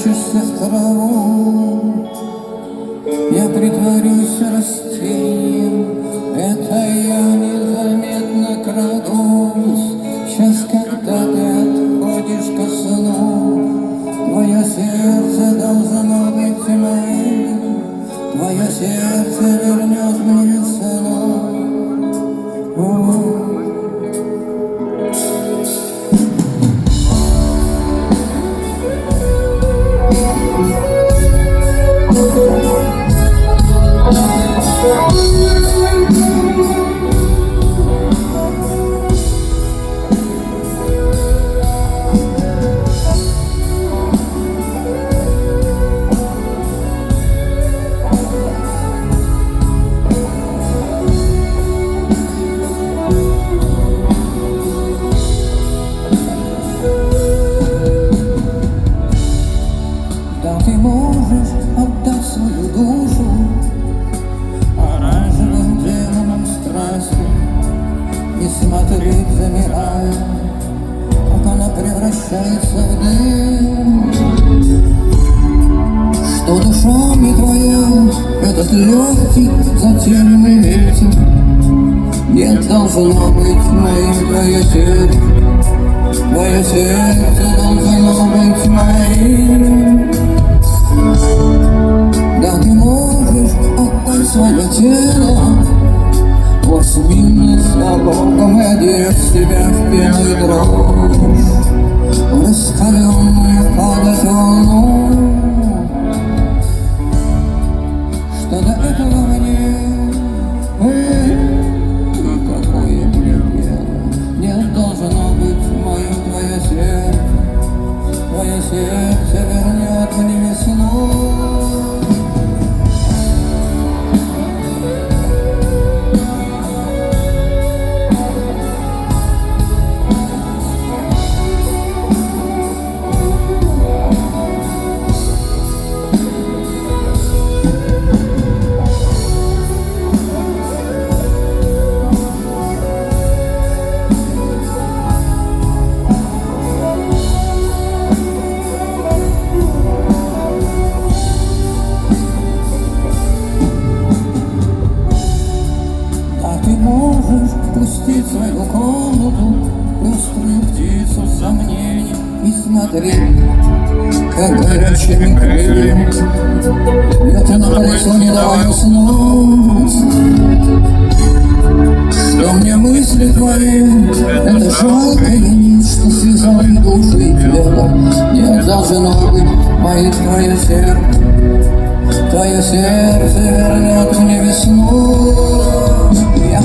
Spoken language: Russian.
спрячешься в траву. Я притворюсь растением, это я незаметно крадусь. Сейчас, когда ты отходишь ко сну, твое сердце должно быть моим, твое сердце вернет мне весну. Ты можешь отдать свою душу оранжевым демонам страсти и смотреть, замирая, как она превращается в дым. Что душа не твоя, этот легкий затерянный ветер, не должно быть моим твое сердце, твое сердце должно быть моим. Да, ты можешь отдать свое тело, восьминец Богом, одев себя в пену и дрожь, раскаленную падать волну. Что до этого мне, какое мне дело, не должно быть моим твое сердце, твое сердце вернет мне весну. Ты можешь пустить свою комнату, пеструю птицу сомнений, и смотреть, как горячими крыльями ветер на колесо, не давай уснуть. Что мне мысли твои, это жалкая нить, что связала душу и тело, не должно быть моим твое сердце, твое сердце вернет мне весну. Я